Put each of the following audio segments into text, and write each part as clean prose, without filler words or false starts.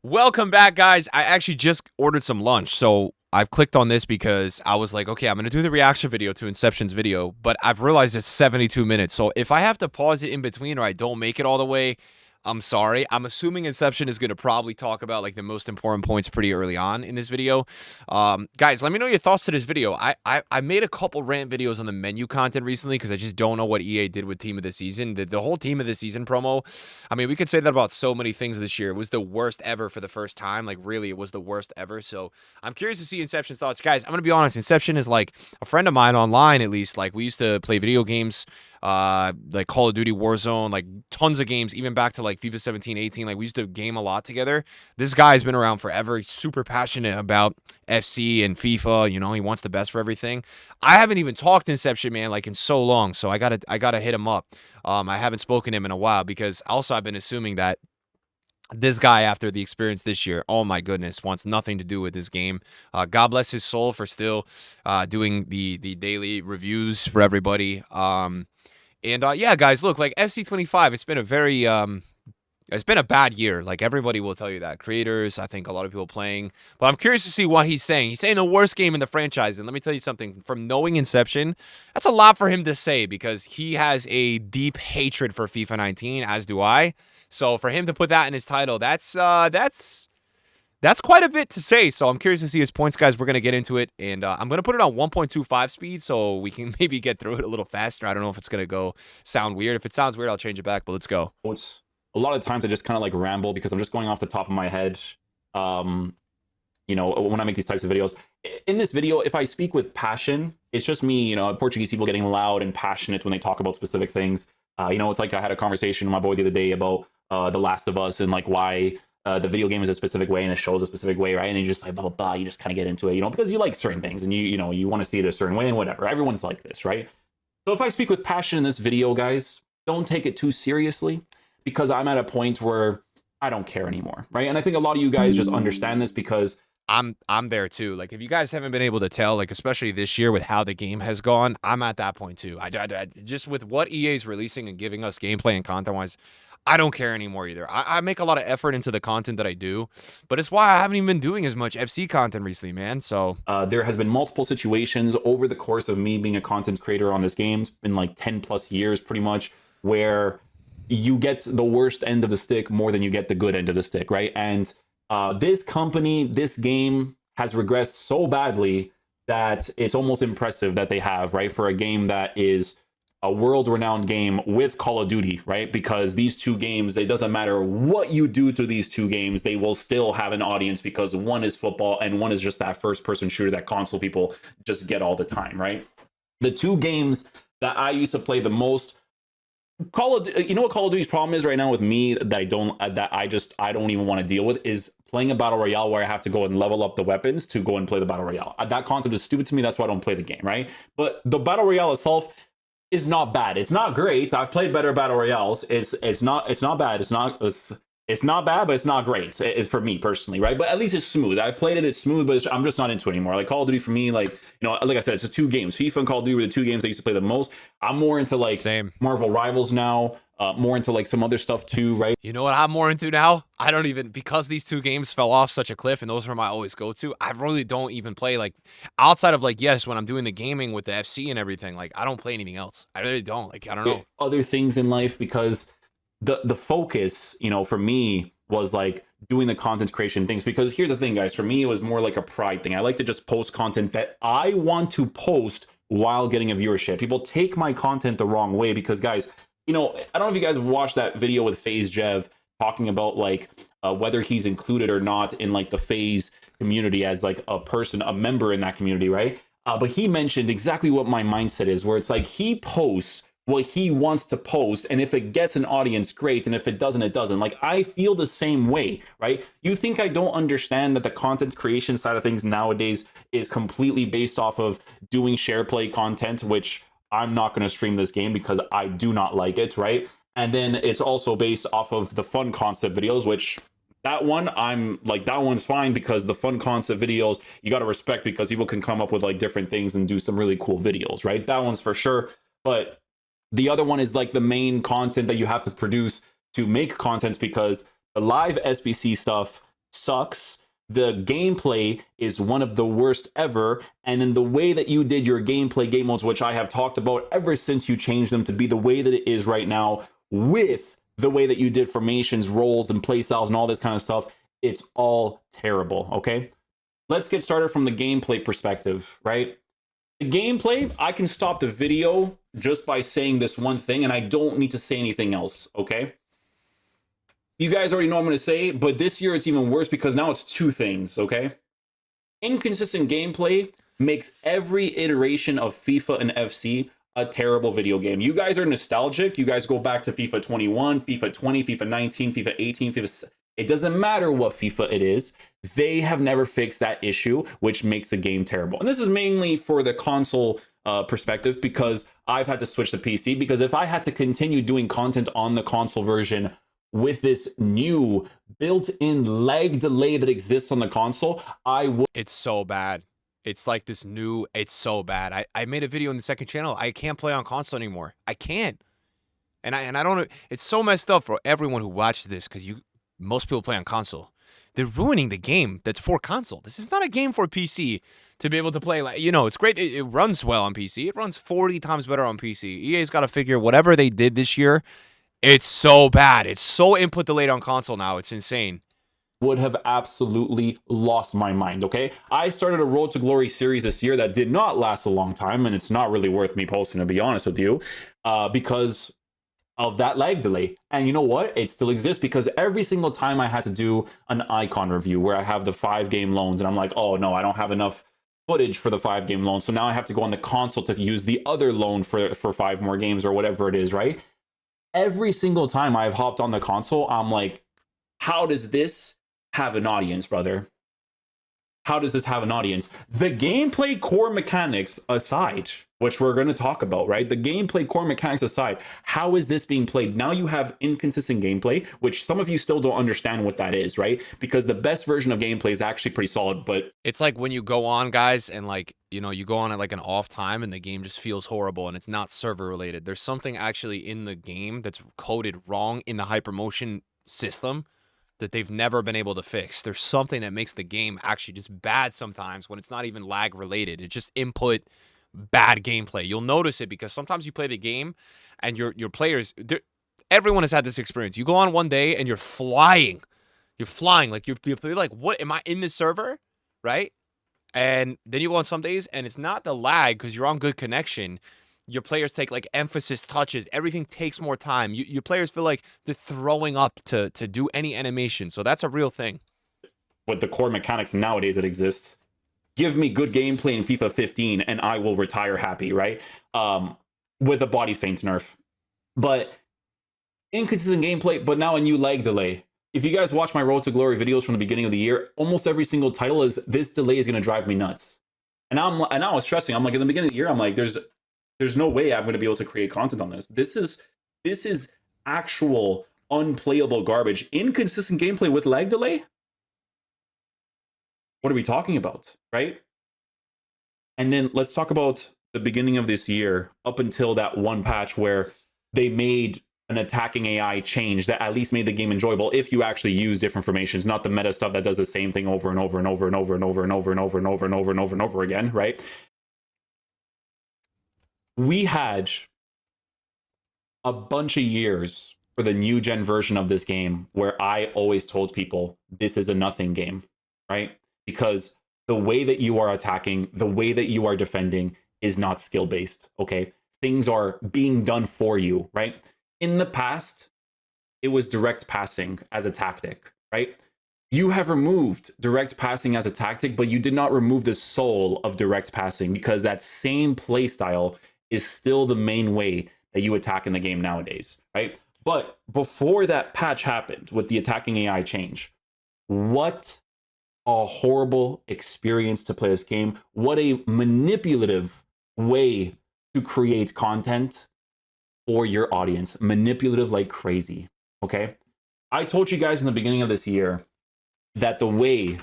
Welcome back, guys. I actually just ordered some lunch, so I've clicked on this because I was like, okay, I'm going to do the reaction video to Inception's video, but I've realized it's 72 minutes, so if I have to pause it in between or I don't make it all the way, I'm sorry. I'm assuming Inception is going to probably talk about like the most important points pretty early on in this video. Guys, let me know your thoughts to this video. I made a couple rant videos on the menu content recently because I just don't know what EA did with Team of the Season. The whole Team of the Season promo, I mean, we could say that about so many things this year. It was the worst ever for the first time. Like, really, it was the worst ever. So I'm curious to see Inception's thoughts. Guys, I'm going to be honest. Inception is like a friend of mine online, at least. Like, we used to play video games, like Call of Duty Warzone, like tons of games, even back to like FIFA 17, 18. Like, we used to game a lot together. This guy's been around forever. He's super passionate about FC and FIFA. You know, he wants the best for everything. I haven't even talked Inception, man, like in so long. So I gotta hit him up. I haven't spoken to him in a while because also I've been assuming that this guy, after the experience this year, oh my goodness, wants nothing to do with this game. God bless his soul for still doing the daily reviews for everybody. Yeah, guys, look, like FC25, it's been a bad year. Like, everybody will tell you that. Creators, I think a lot of people playing. But I'm curious to see what he's saying. He's saying the worst game in the franchise. And let me tell you something. From knowing Inception, that's a lot for him to say because he has a deep hatred for FIFA 19, as do I. So for him to put that in his title, that's quite a bit to say. So I'm curious to see his points, guys. We're going to get into it. And I'm going to put it on 1.25 speed so we can maybe get through it a little faster. I don't know if it's going to sound weird. If it sounds weird, I'll change it back. But let's go. It's a lot of times I just kind of like ramble because I'm just going off the top of my head. When I make these types of videos. In this video, if I speak with passion, it's just me, Portuguese people getting loud and passionate when they talk about specific things. It's like I had a conversation with my boy the other day about The Last of Us and like why the video game is a specific way and it shows a specific way, right? And you just like blah blah blah. You just kind of get into it, because you like certain things and you want to see it a certain way and whatever. Everyone's like this, right? So if I speak with passion in this video, guys, don't take it too seriously because I'm at a point where I don't care anymore, right? And I think a lot of you guys just understand this because I'm there too. Like, if you guys haven't been able to tell, like, especially this year with how the game has gone, I'm at that point too. I just with what EA is releasing and giving us gameplay and content wise, I don't care anymore either. I make a lot of effort into the content that I do, but it's why I haven't even been doing as much FC content recently, man. So there has been multiple situations over the course of me being a content creator on this game, it's been like 10 plus years pretty much, where you get the worst end of the stick more than you get the good end of the stick, right? And this company, this game has regressed so badly that it's almost impressive that they have, right? For a game that is a world-renowned game with Call of Duty, right? Because these two games, it doesn't matter what you do to these two games, they will still have an audience because one is football and one is just that first-person shooter that console people just get all the time, right? The two games that I used to play the most, what Call of Duty's problem is right now with me that I don't even want to deal with is playing a battle royale where I have to go and level up the weapons to go and play the battle royale. That concept is stupid to me. That's why I don't play the game, right? But the battle royale itself is not bad. It's not great. I've played better battle royales. It's not bad. It's not bad, but it's not great. It's for me personally, right? But at least it's smooth. I've played it. It's smooth, but I'm just not into it anymore. Like Call of Duty for me, like I said, it's the two games. FIFA and Call of Duty were the two games I used to play the most. I'm more into like Marvel Rivals now. More into like some other stuff too, right? You know what I'm more into now? I don't even, because these two games fell off such a cliff and those are my always go-to, I really don't even play, like, outside of like, yes, when I'm doing the gaming with the FC and everything, like, I don't play anything else. I really don't. Like, I don't know. Other things in life, because the focus, for me was like doing the content creation things. Because here's the thing, guys, for me, it was more like a pride thing. I like to just post content that I want to post while getting a viewership. People take my content the wrong way because, guys, I don't know if you guys have watched that video with FaZe Jev talking about like whether he's included or not in like the FaZe community as like a member in that community, right? But he mentioned exactly what my mindset is, where it's like he posts what he wants to post, and if it gets an audience, great, and if it doesn't, it doesn't. Like, I feel the same way, right? You think I don't understand that the content creation side of things nowadays is completely based off of doing share play content, which I'm not going to stream this game because I do not like it, right? And then it's also based off of the fun concept videos, which that one's fine because the fun concept videos, you got to respect because people can come up with like different things and do some really cool videos, right? That one's for sure. But the other one is like the main content that you have to produce to make content, because the live SBC stuff sucks. The gameplay is one of the worst ever. And then the way that you did your gameplay game modes, which I have talked about ever since you changed them to be the way that it is right now, with the way that you did formations, roles, and playstyles and all this kind of stuff, it's all terrible, okay? Let's get started from the gameplay perspective, right? The gameplay, I can stop the video just by saying this one thing, and I don't need to say anything else, okay? You guys already know what I'm going to say, but this year it's even worse because now it's two things, okay? Inconsistent gameplay makes every iteration of FIFA and FC a terrible video game. You guys are nostalgic. You guys go back to FIFA 21, FIFA 20, FIFA 19, FIFA 18, FIFA... It doesn't matter what FIFA it is. They have never fixed that issue, which makes the game terrible. And this is mainly for the console perspective, because I've had to switch to PC, because if I had to continue doing content on the console version with this new built-in lag delay that exists on the console, I would... It's so bad. It's like this new, it's so bad. I made a video in the second channel. I can't play on console anymore. I can't. And I don't, it's so messed up for everyone who watches this, because most people play on console. They're ruining the game that's for console. This is not a game for PC to be able to play. Like, you know, it's great. It runs well on PC. It runs 40 times better on PC. EA's got to figure whatever they did this year. It's so bad. It's so input delayed on console now. It's insane. Would have absolutely lost my mind, okay? I started a Road to Glory series this year that did not last a long time, and it's not really worth me posting, to be honest with you, because of that lag delay. And you know what? It still exists, because every single time I had to do an icon review where I have the 5-game loans, and I'm like, oh no, I don't have enough footage for the 5-game loan, so now I have to go on the console to use the other loan for 5 more games or whatever it is, right? Every single time I've hopped on the console, I'm like, how does this have an audience, brother? How does this have an audience? The gameplay core mechanics aside, which we're going to talk about, right? The gameplay core mechanics aside, how is this being played? Now you have inconsistent gameplay, which some of you still don't understand what that is, right? Because the best version of gameplay is actually pretty solid, but it's like when you go on, guys, and like, you know, you go on at like an off time and the game just feels horrible and it's not server related. There's something actually in the game that's coded wrong in the hypermotion system that they've never been able to fix. There's something that makes the game actually just bad sometimes when it's not even lag related. It's just input bad gameplay. You'll notice it because sometimes you play the game and your players, everyone has had this experience. You go on one day and you're flying. You're flying. Like you're like, what, am I in this server? Right? And then you go on some days and it's not the lag because you're on good connection. Your players take like emphasis touches. Everything takes more time. Your players feel like they're throwing up to do any animation. So that's a real thing. With the core mechanics nowadays that exist, give me good gameplay in FIFA 15 and I will retire happy, right? With a body feint nerf. But inconsistent gameplay, but now a new lag delay. If you guys watch my Road to Glory videos from the beginning of the year, almost every single title is, this delay is going to drive me nuts. And I was stressing. I'm like, in the beginning of the year, I'm like, there's no way I'm going to be able to create content on this. This is actual unplayable garbage. Inconsistent gameplay with lag delay? What are we talking about, right? And then let's talk about the beginning of this year up until that one patch where they made an attacking AI change that at least made the game enjoyable if you actually use different formations, not the meta stuff that does the same thing over and over and over and over and over and over and over and over and over and over and over again, right? We had a bunch of years for the new gen version of this game where I always told people this is a nothing game, right? Because the way that you are attacking, the way that you are defending is not skill based, okay? Things are being done for you, right? In the past, it was direct passing as a tactic, right? You have removed direct passing as a tactic, but you did not remove the soul of direct passing, because that same play style is still the main way that you attack in the game nowadays, right? But before that patch happened with the attacking AI change, what a horrible experience to play this game. What a manipulative way to create content for your audience. Manipulative like crazy, okay? I told you guys in the beginning of this year that the way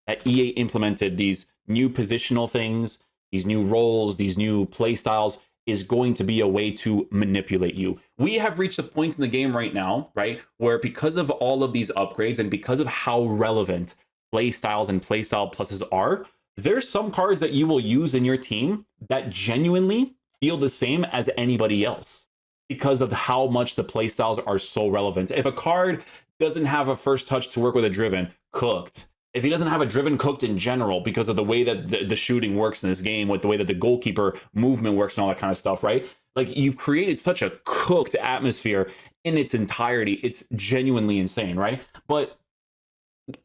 that EA implemented these new positional things, these new roles, these new play styles, is going to be a way to manipulate you. We have reached a point in the game right now, right, where because of all of these upgrades and because of how relevant play styles and play style pluses are, there's some cards that you will use in your team that genuinely feel the same as anybody else because of how much the play styles are so relevant. If a card doesn't have a first touch to work with a driven, cooked. If he doesn't have a driven, cooked in general because of the way that the shooting works in this game, with the way that the goalkeeper movement works and all that kind of stuff, right? Like, you've created such a cooked atmosphere in its entirety. It's genuinely insane, right? But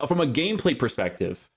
from a gameplay perspective,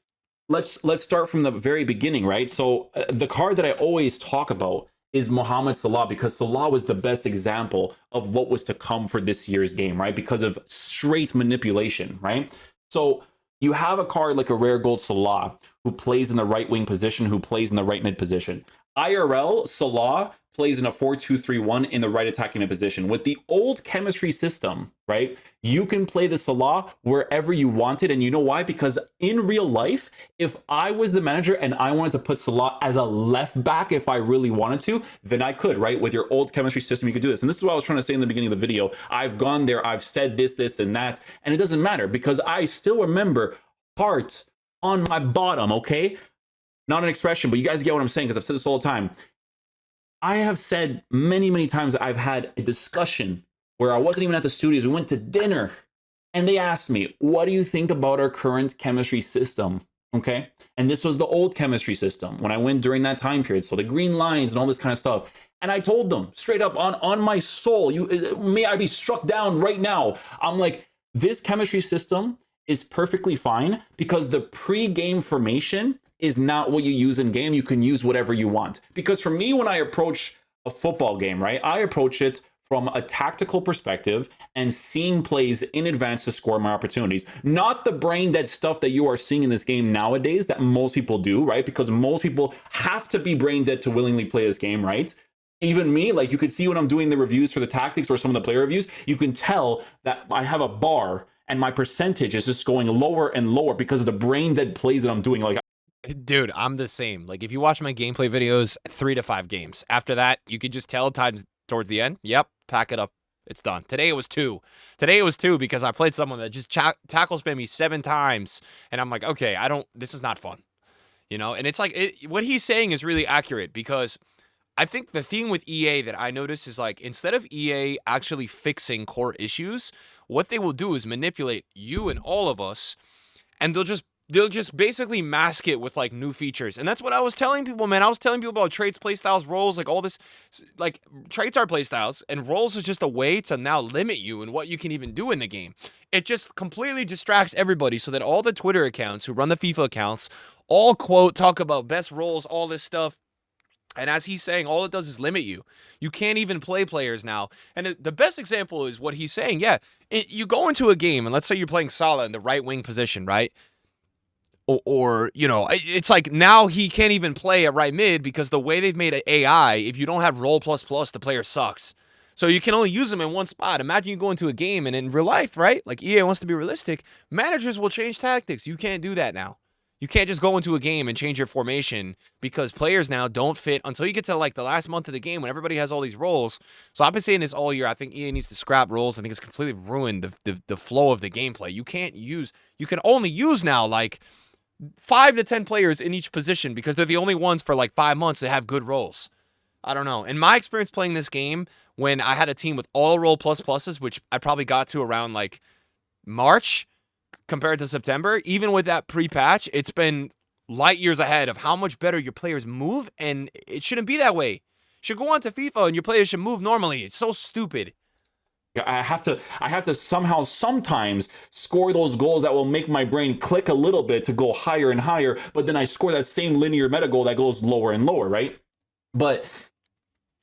let's start from the very beginning, right? So the card that I always talk about is Mohamed Salah, because Salah was the best example of what was to come for this year's game, right? Because of straight manipulation, right? So you have a card like a rare gold Salah who plays in the right wing position, who plays in the right mid position. IRL, Salah plays in a 4-2-3-1 in the right attacking mid position. With the old chemistry system, right, you can play the Salah wherever you wanted. And you know why? Because in real life, if I was the manager and I wanted to put Salah as a left back, if I really wanted to, then I could, right? With your old chemistry system, you could do this. And this is what I was trying to say in the beginning of the video. I've gone there, I've said this, and that, and it doesn't matter because I still remember heart on my bottom, okay? Not an expression, but you guys get what I'm saying because I've said this all the time. I have said many, many times that I've had a discussion where I wasn't even at the studios. We went to dinner and they asked me, what do you think about our current chemistry system? Okay. And this was the old chemistry system when I went during that time period. So the green lines and all this kind of stuff. And I told them straight up on my soul, may I be struck down right now. I'm like, this chemistry system is perfectly fine because the pre-game formation is not what you use in game. You can use whatever you want. Because for me, when I approach a football game, right, I approach it from a tactical perspective and seeing plays in advance to score my opportunities. Not the brain dead stuff that you are seeing in this game nowadays that most people do, right? Because most people have to be brain dead to willingly play this game, right? Even me, like you could see when I'm doing the reviews for the tactics or some of the player reviews, you can tell that I have a bar and my percentage is just going lower and lower because of the brain dead plays that I'm doing. Like, Dude, I'm the same. Like, if you watch my gameplay videos, 3 to 5 games. After that, you could just tell times towards the end. Yep, pack it up. It's done. Today it was 2. Today it was 2 because I played someone that just tackle spammed me 7 times. And I'm like, okay, this is not fun. You know? And it's like, what he's saying is really accurate because I think the thing with EA that I notice is like, instead of EA actually fixing core issues, what they will do is manipulate you and all of us, and they'll just basically mask it with like new features. And that's what I was telling people, man. I was telling people about traits, playstyles, roles, like all this. Like, traits are playstyles and roles is just a way to now limit you and what you can even do in the game. It just completely distracts everybody so that all the Twitter accounts who run the FIFA accounts all talk about best roles, all this stuff. And as he's saying, all it does is limit you. You can't even play players now. And the best example is what he's saying. Yeah, you go into a game and let's say you're playing Salah in the right wing position, right? Or, you know, it's like now he can't even play at right mid because the way they've made an AI, if you don't have role plus, the player sucks. So you can only use them in one spot. Imagine you go into a game and in real life, right? Like EA wants to be realistic. Managers will change tactics. You can't do that now. You can't just go into a game and change your formation because players now don't fit until you get to like the last month of the game when everybody has all these roles. So I've been saying this all year. I think EA needs to scrap roles. I think it's completely ruined the flow of the gameplay. You can only use now like 5 to 10 players in each position because they're the only ones for like 5 months that have good roles. I don't know. In my experience playing this game, when I had a team with all role pluses, which I probably got to around like March compared to September, even with that pre-patch, it's been light years ahead of how much better your players move, and it shouldn't be that way. You should go on to FIFA and your players should move normally. It's so stupid. I have to somehow sometimes score those goals that will make my brain click a little bit to go higher and higher, but then I score that same linear meta goal that goes lower and lower, right? But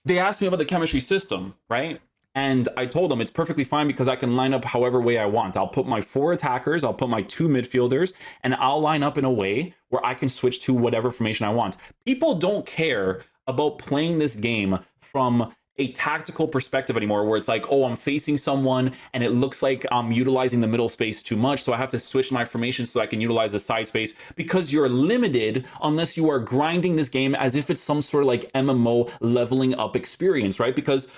they asked me about the chemistry system, right? And I told them it's perfectly fine because I can line up however way I want. I'll put my 4 attackers, I'll put my 2 midfielders, and I'll line up in a way where I can switch to whatever formation I want. People don't care about playing this game from a tactical perspective anymore where it's like, oh, I'm facing someone and it looks like I'm utilizing the middle space too much, so I have to switch my formation so I can utilize the side space, because you're limited unless you are grinding this game as if it's some sort of like MMO leveling up experience, right? Because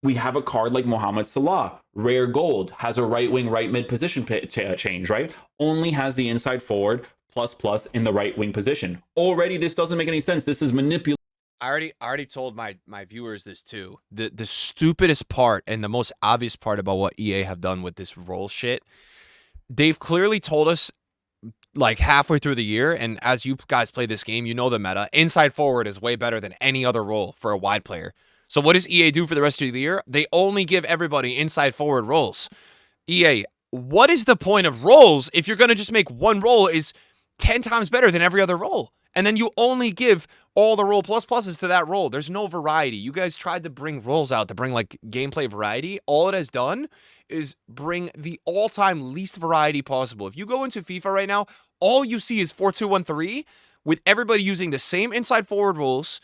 we have a card like Mohamed Salah, rare gold, has a right wing, right mid position change, right? Only has the inside forward plus in the right wing position. Already, this doesn't make any sense. This is manipulating. I already told my viewers this too. The stupidest part and the most obvious part about what EA have done with this role shit, they've clearly told us like halfway through the year, and as you guys play this game, you know the meta. Inside forward is way better than any other role for a wide player. So what does EA do for the rest of the year? They only give everybody inside forward roles. EA, what is the point of roles if you're going to just make one role is 10 times better than every other role? And then you only give all the role pluses to that role. There's no variety. You guys tried to bring roles out to bring like gameplay variety. All it has done is bring the all-time least variety possible. If you go into FIFA right now, all you see is 4-2-1-3 with everybody using the same inside forward roles.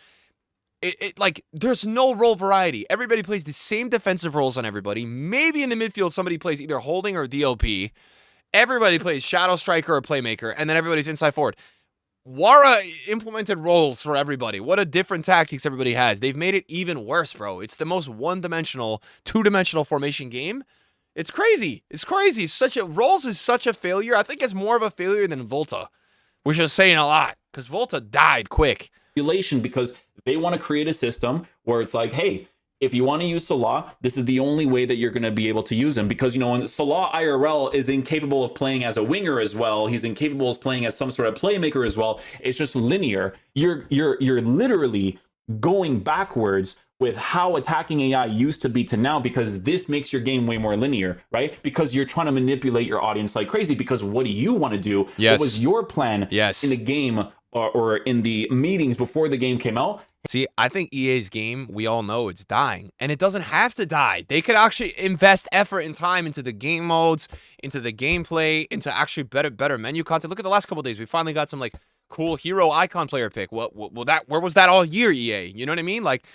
Like there's no role variety. Everybody plays the same defensive roles on everybody. Maybe in the midfield somebody plays either holding or DLP. Everybody plays shadow striker or playmaker, and then everybody's inside forward. Wara implemented roles for everybody. What a different tactics everybody has. They've made it even worse, bro. It's the most one-dimensional, two-dimensional formation game. It's crazy. It's crazy. Roles is such a failure. I think it's more of a failure than Volta, which is saying a lot because Volta died quick. Because they want to create a system where it's like, hey, if you want to use Salah, this is the only way that you're going to be able to use him, because, you know, Salah IRL is incapable of playing as a winger as well. He's incapable of playing as some sort of playmaker as well. It's just linear. You're literally going backwards with how attacking AI used to be to now, because this makes your game way more linear, right? Because you're trying to manipulate your audience like crazy, because what do you want to do? Yes. What was your plan in the game or in the meetings before the game came out? See, I think EA's game, we all know it's dying, and it doesn't have to die. They could actually invest effort and time into the game modes, into the gameplay, into actually better menu content. Look at the last couple of days. We finally got some like cool hero icon player pick. Where was that all year, EA? You know what I mean? Like,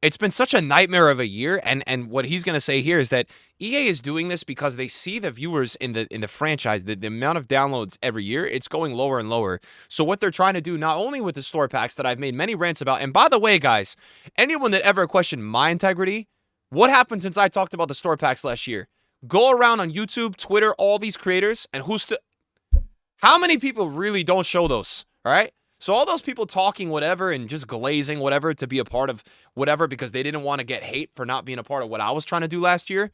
it's been such a nightmare of a year, and what he's going to say here is that EA is doing this because they see the viewers in the franchise, the amount of downloads every year, it's going lower and lower. So what they're trying to do, not only with the store packs that I've made many rants about, and by the way, guys, anyone that ever questioned my integrity, what happened since I talked about the store packs last year? Go around on YouTube, Twitter, all these creators, and how many people really don't show those, all right? So all those people talking whatever and just glazing whatever to be a part of whatever because they didn't want to get hate for not being a part of what I was trying to do last year.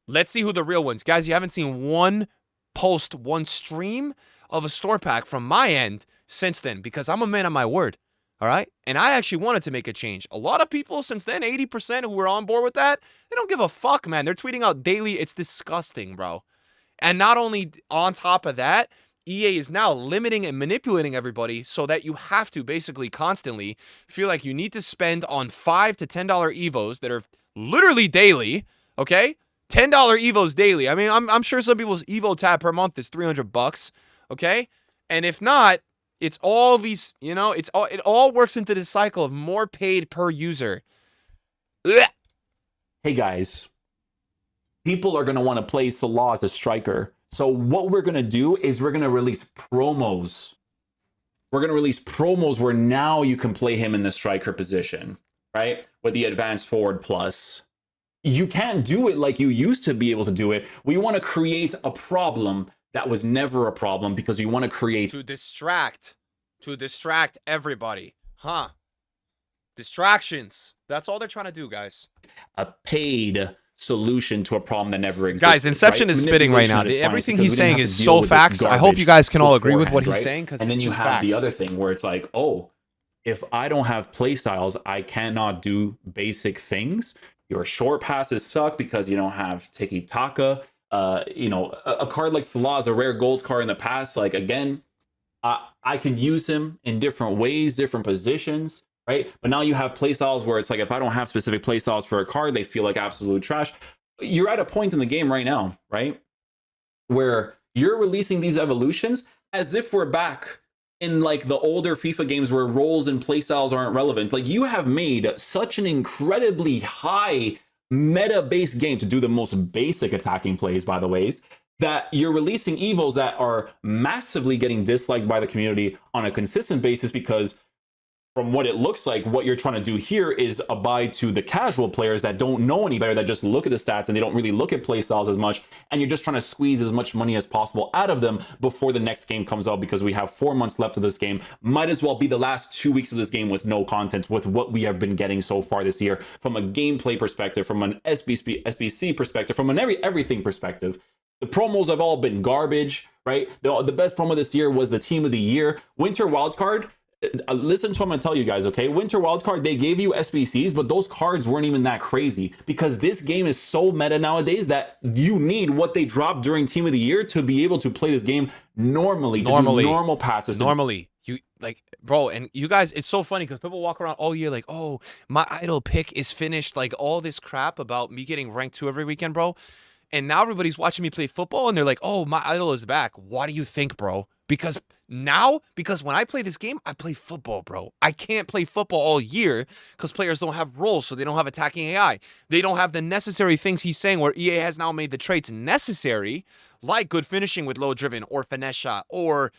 Let's see who the real ones. Guys, you haven't seen one post, one stream of a store pack from my end since then, because I'm a man of my word, all right? And I actually wanted to make a change. A lot of people since then, 80% who were on board with that, they don't give a fuck, man. They're tweeting out daily. It's disgusting, bro. And not only on top of that, EA is now limiting and manipulating everybody so that you have to basically constantly feel like you need to spend on $5 to $10 EVOs that are literally daily, okay? $10 EVOs daily. I mean, I'm sure some people's EVO tab per month is $300, okay? And if not, it's all these, you know, it all works into this cycle of more paid per user. Ugh. Hey guys, people are going to want to play Salah as a striker. So what we're going to do is we're going to release promos. We're going to release promos where now you can play him in the striker position, right? With the advanced forward plus. You can't do it like you used to be able to do it. We want to create a problem that was never a problem, because we want to create... To distract everybody. Huh? Distractions. That's all they're trying to do, guys. A paid solution to a problem that never existed. Guys, Inception is spitting right now. Everything he's saying is so facts. I hope you guys can all agree with what he's saying, because and then you have the other thing where it's like, oh, if I don't have playstyles, I cannot do basic things. Your short passes suck because you don't have Tiki Taka. You know, a card like Salah is a rare gold card in the past. Like, again, I can use him in different ways, different positions. Right? But now you have playstyles where it's like, if I don't have specific playstyles for a card, they feel like absolute trash. You're at a point in the game right now, right? Where you're releasing these evolutions as if we're back in like the older FIFA games where roles and playstyles aren't relevant. Like, you have made such an incredibly high meta-based game to do the most basic attacking plays, by the ways, that you're releasing evils that are massively getting disliked by the community on a consistent basis, because from what it looks like, what you're trying to do here is abide to the casual players that don't know any better, that just look at the stats and they don't really look at playstyles as much, and you're just trying to squeeze as much money as possible out of them before the next game comes out, because we have 4 months left of this game. Might as well be the last 2 weeks of this game with no content, with what we have been getting so far this year, from a gameplay perspective, from an SBC perspective, from an everything perspective. The promos have all been garbage, right? The best promo this year was the Team of the Year. Winter Wildcard, listen to what I'm going to tell you guys, okay? Winter Wildcard, they gave you SBCs, but those cards weren't even that crazy, because this game is so meta nowadays that you need what they dropped during Team of the Year to be able to play this game normally, to do normal passes. Normally. You, like, bro, and you guys, it's so funny because people walk around all year like, oh, my idol pick is finished, like all this crap about me getting ranked 2 every weekend, bro. And now everybody's watching me play football and they're like, oh, my idol is back. Why do you think, bro? Because when I play this game, I play football, bro. I can't play football all year because players don't have roles, so they don't have attacking AI. They don't have the necessary things he's saying, where EA has now made the traits necessary, like good finishing with low driven, or finesse shot, or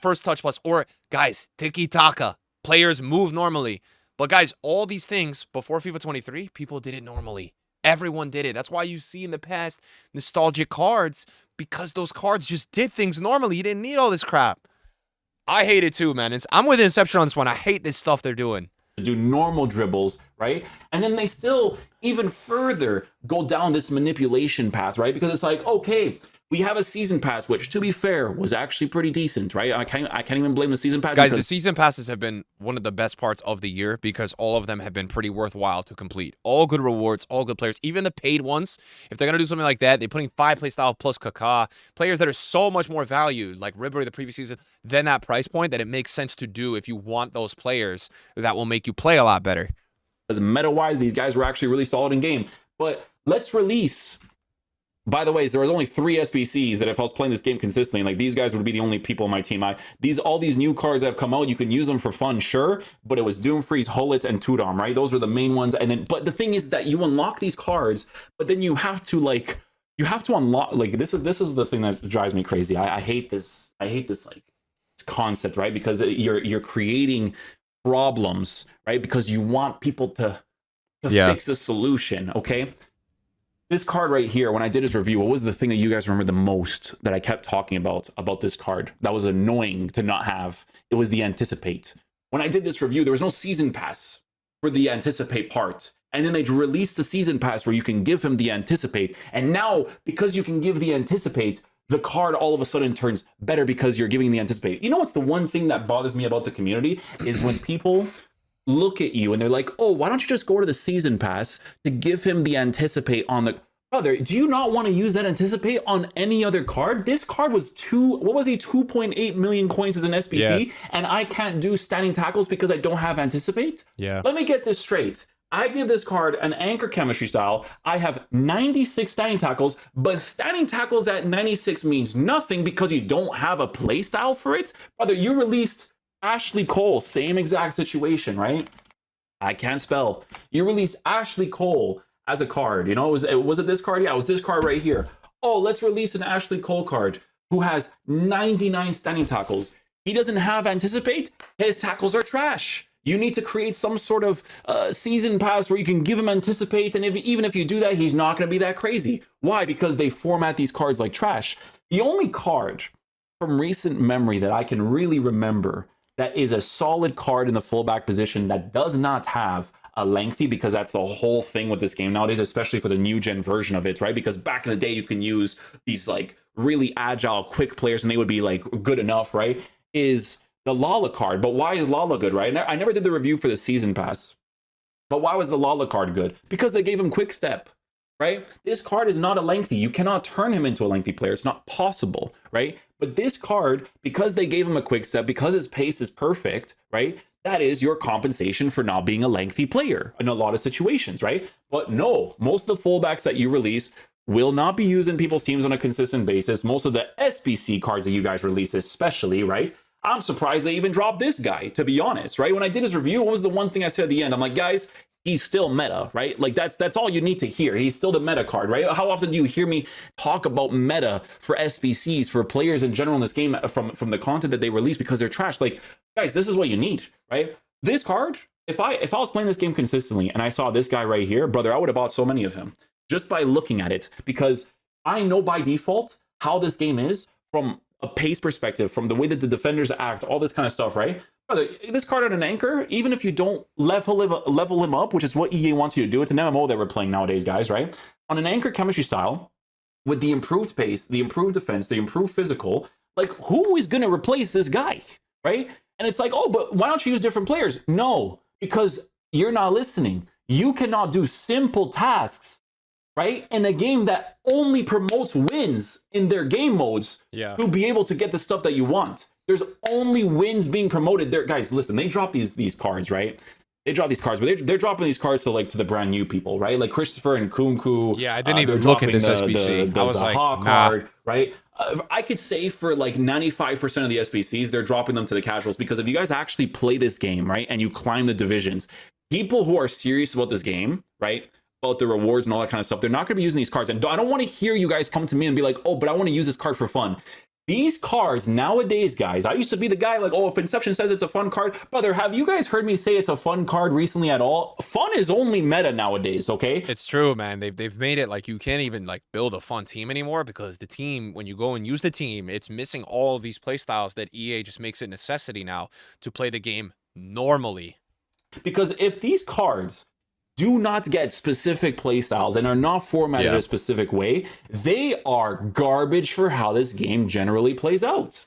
first touch plus, or, guys, tiki-taka. Players move normally. But, guys, all these things before FIFA 23, people did it normally. Everyone did it. That's why you see in the past nostalgic cards, because those cards just did things normally. You didn't need all this crap. I hate it too, man. I'm with Inception on this one. I hate this stuff they're doing. To do normal dribbles, right? And then they still even further go down this manipulation path, right? Because it's like, okay, we have a season pass, which, to be fair, was actually pretty decent, right? I can't even blame the season pass. Guys, the season passes have been one of the best parts of the year, because all of them have been pretty worthwhile to complete. All good rewards, all good players. Even the paid ones, if they're going to do something like that, they're putting 5 playstyle plus Kaká, players that are so much more valued, like Ribery the previous season, than that price point, that it makes sense to do if you want those players that will make you play a lot better. As meta-wise, these guys were actually really solid in game. But let's release... By the way, there was only 3 SBCs that if I was playing this game consistently, like, these guys would be the only people on my team. All these new cards that have come out, you can use them for fun, sure, but it was Doomfreeze, Hullet, and Tudom, right? Those were the main ones. And then, but the thing is that you unlock these cards, but then you have to unlock, like, this is the thing that drives me crazy. I hate this. I hate this, like, this concept, right? Because you're creating problems, right? Because you want people to fix a solution, okay? This card right here, when I did his review, what was the thing that you guys remember the most that I kept talking about this card that was annoying to not have? It was the Anticipate. When I did this review, there was no season pass for the Anticipate part. And then they released the season pass where you can give him the Anticipate. And now, because you can give the Anticipate, the card all of a sudden turns better because you're giving the Anticipate. You know what's the one thing that bothers me about the community is when people look at you and they're like, oh, why don't you just go to the season pass to give him the Anticipate on the... Brother, do you not want to use that Anticipate on any other card? This card was 2.8 million coins as an SBC, and I can't do standing tackles because I don't have Anticipate? Yeah. Let me get this straight. I give this card an anchor chemistry style. I have 96 standing tackles, but standing tackles at 96 means nothing because you don't have a play style for it. Brother, you released Ashley Cole, same exact situation, right? I can't spell. You released Ashley Cole as a card. You know, was it this card? Yeah, it was this card right here. Oh, let's release an Ashley Cole card who has 99 standing tackles. He doesn't have Anticipate. His tackles are trash. You need to create some sort of season pass where you can give him Anticipate, and even if you do that, he's not going to be that crazy. Why? Because they format these cards like trash. The only card from recent memory that I can really remember that is a solid card in the fullback position that does not have a lengthy, because that's the whole thing with this game nowadays, especially for the new gen version of it, right? Because back in the day, you can use these like really agile, quick players and they would be like good enough, right? Is the Lala card. But why is Lala good, right? I never did the review for the season pass, but why was the Lala card good? Because they gave him quick step, right? This card is not a lengthy. You cannot turn him into a lengthy player. It's not possible, right? But this card, because they gave him a quick step, because his pace is perfect, right? That is your compensation for not being a lengthy player in a lot of situations, right? But no, most of the fullbacks that you release will not be used in people's teams on a consistent basis. Most of the SBC cards that you guys release especially, right? I'm surprised they even dropped this guy, to be honest, right? When I did his review, what was the one thing I said at the end? I'm like, guys, he's still meta, right? Like that's all you need to hear. He's still the meta card, right? How often do you hear me talk about meta for SBCs, for players in general in this game from the content that they release because they're trash? Like, guys, this is what you need, right? This card, if I was playing this game consistently and I saw this guy right here, brother, I would have bought so many of him just by looking at it, because I know by default how this game is from a pace perspective, from the way that the defenders act, all this kind of stuff, right? Brother, this card at an anchor, even if you don't level him up, which is what EA wants you to do, it's an MMO that we're playing nowadays, guys, right? On an anchor chemistry style, with the improved pace, the improved defense, the improved physical, like, who is going to replace this guy, right? And it's like, oh, but why don't you use different players? No, because you're not listening. You cannot do simple tasks, right? In a game that only promotes wins in their game modes to be able to get the stuff that you want. There's only wins being promoted there. Guys, listen, they drop these cards, right? They drop these cards, but they're dropping these cards to the brand new people, right? Like Christopher and Kunku. Yeah, I didn't even look at this SBC. I was like, Zaha card, right? I could say for like 95% of the SBCs, they're dropping them to the casuals, because if you guys actually play this game, right, and you climb the divisions, people who are serious about this game, right, about the rewards and all that kind of stuff, they're not going to be using these cards. And I don't want to hear you guys come to me and be like, oh, but I want to use this card for fun. These cards nowadays, guys, I used to be the guy like, oh, if Inception says it's a fun card, brother, have you guys heard me say it's a fun card recently at all? Fun is only meta nowadays, okay? It's true, man. They've made it like you can't even like build a fun team anymore, because the team, when you go and use the team, it's missing all these play styles that EA just makes it necessity now to play the game normally. Because if these cards do not get specific playstyles and are not formatted a specific way, they are garbage for how this game generally plays out.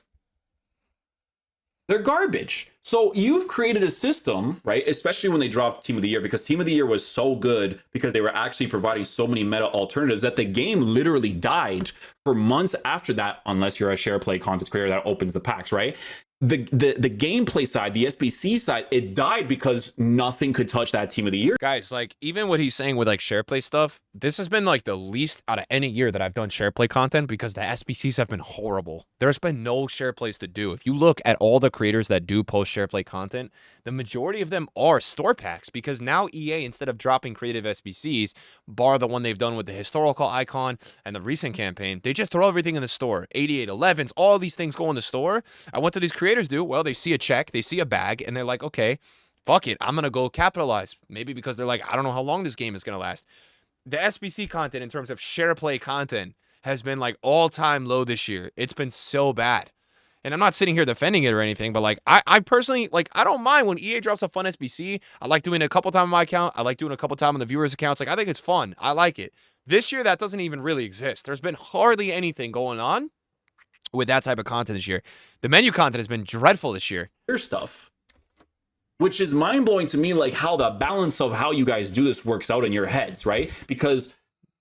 They're garbage. So you've created a system, right? Especially when they dropped Team of the Year, because Team of the Year was so good because they were actually providing so many meta alternatives that the game literally died for months after that, unless you're a share play content creator that opens the packs, right? The gameplay side, the SBC side, it died because nothing could touch that Team of the Year. Guys, like, even what he's saying with like share play stuff, this has been like the least out of any year that I've done share play content, because the SBCs have been horrible. There's been no share plays to do. If you look at all the creators that do post share play content, the majority of them are store packs, because now EA, instead of dropping creative SBCs, bar the one they've done with the historical icon and the recent campaign, they just throw everything in the store. 8811s, all these things go in the store. And what do these creators do? Well, they see a check, they see a bag, and they're like, okay, fuck it, I'm gonna go capitalize. Maybe because they're like, I don't know how long this game is gonna last. The SBC content, in terms of share play content, has been like all-time low this year. It's been so bad. And I'm not sitting here defending it or anything, but like, I personally, like, I don't mind when EA drops a fun SBC. I like doing it a couple times on my account. I like doing it a couple times on the viewers' accounts. Like, I think it's fun. I like it. This year, that doesn't even really exist. There's been hardly anything going on with that type of content this year. The menu content has been dreadful this year. Here's stuff, which is mind-blowing to me, like how the balance of how you guys do this works out in your heads, right? Because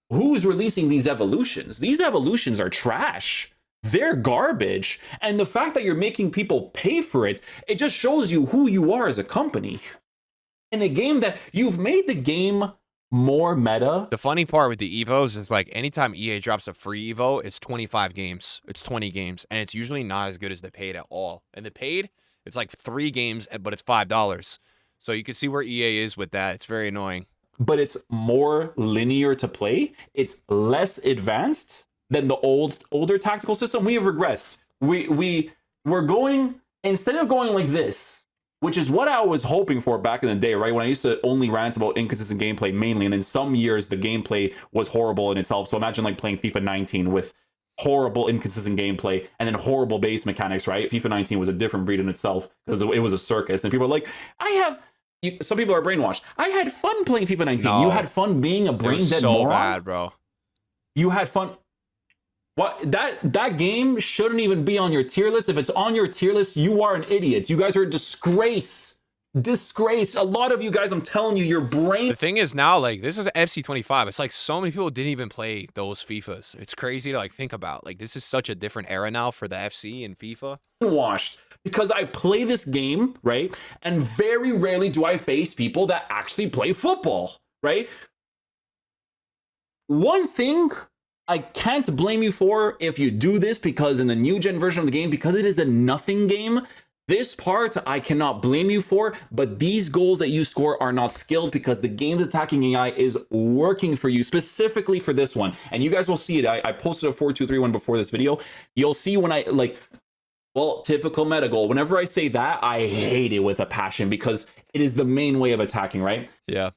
who's releasing these evolutions? These evolutions are trash. They're garbage. And the fact that you're making people pay for it, it just shows you who you are as a company. In a game that you've made the game more meta. The funny part with the Evos is, like, anytime EA drops a free Evo, it's 25 games. It's 20 games. And it's usually not as good as the paid at all. And the paid, it's like 3 games, but it's $5. So you can see where EA is with that. It's very annoying. But it's more linear to play. It's less advanced than the older tactical system. We have regressed. We're going, instead of going like this, which is what I was hoping for back in the day, right? When I used to only rant about inconsistent gameplay mainly, and then some years the gameplay was horrible in itself. So imagine like playing FIFA 19 with horrible inconsistent gameplay and then horrible base mechanics, right? FIFA 19 was a different breed in itself because it was a circus. And people are like, some people are brainwashed. I had fun playing FIFA 19. No, you had fun being a brain dead so moron? Bad, bro. You had fun. What, that game shouldn't even be on your tier list. If it's on your tier list, you are an idiot. You guys are a disgrace. Disgrace. A lot of you guys, I'm telling you, your brain. The thing is now, like, this is FC 25. It's like so many people didn't even play those FIFAs. It's crazy to like think about. Like, this is such a different era now for the FC and FIFA. Washed. Because I play this game, right? And very rarely do I face people that actually play football, right? One thing I can't blame you for if you do this, because in the new gen version of the game, because it is a nothing game, This part I cannot blame you for, but these goals that you score are not skilled because the game's attacking AI is working for you, specifically for this one. And you guys will see it. I posted a 4-2-3-1 before this video. You'll see when I, like, well, typical meta goal. Whenever I say that, I hate it with a passion because it is the main way of attacking, right? Yeah.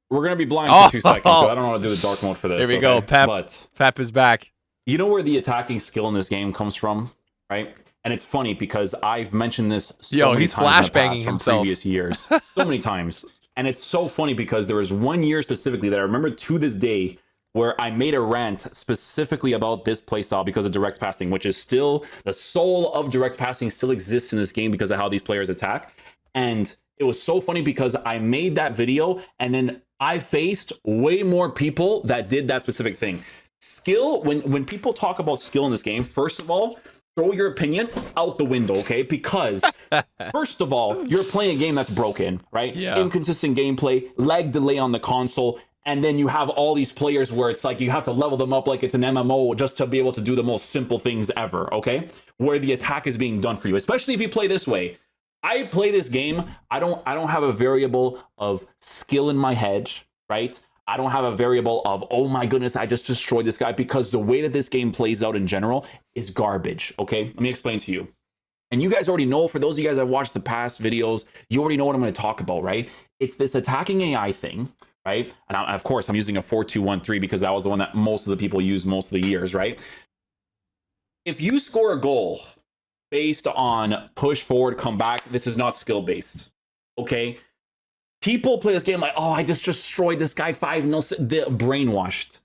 We're going to be blind for 2 seconds, so I don't know how to do the dark mode for this. Here we go. Pep is back. You know where the attacking skill in this game comes from, right? And it's funny because I've mentioned this so many he's times flashbanging from himself. previous years. So many times. And it's so funny because there was 1 year specifically that I remember to this day where I made a rant specifically about this playstyle because of direct passing, which is still the soul of direct passing, still exists in this game because of how these players attack. And it was so funny because I made that video and then I faced way more people that did that specific thing. Skill, when people talk about skill in this game, first of all, throw your opinion out the window, okay? Because first of all, you're playing a game that's broken, right? Yeah. Inconsistent gameplay, lag delay on the console, and then you have all these players where it's like you have to level them up like it's an MMO just to be able to do the most simple things ever, okay? Where the attack is being done for you, especially if you play this way. I play this game, I don't have a variable of skill in my head, right? I don't have a variable of, oh my goodness, I just destroyed this guy, because the way that this game plays out in general is garbage, okay? Let me explain to you. And you guys already know, for those of you guys that watched the past videos, you already know what I'm going to talk about, right? It's this attacking AI thing, right? And of course, I'm using a 4-2-1-3 because that was the one that most of the people use most of the years, right? If you score a goal based on push forward, come back, this is not skill-based, okay? People play this game like, oh, I just destroyed this guy 5-0. They're brainwashed.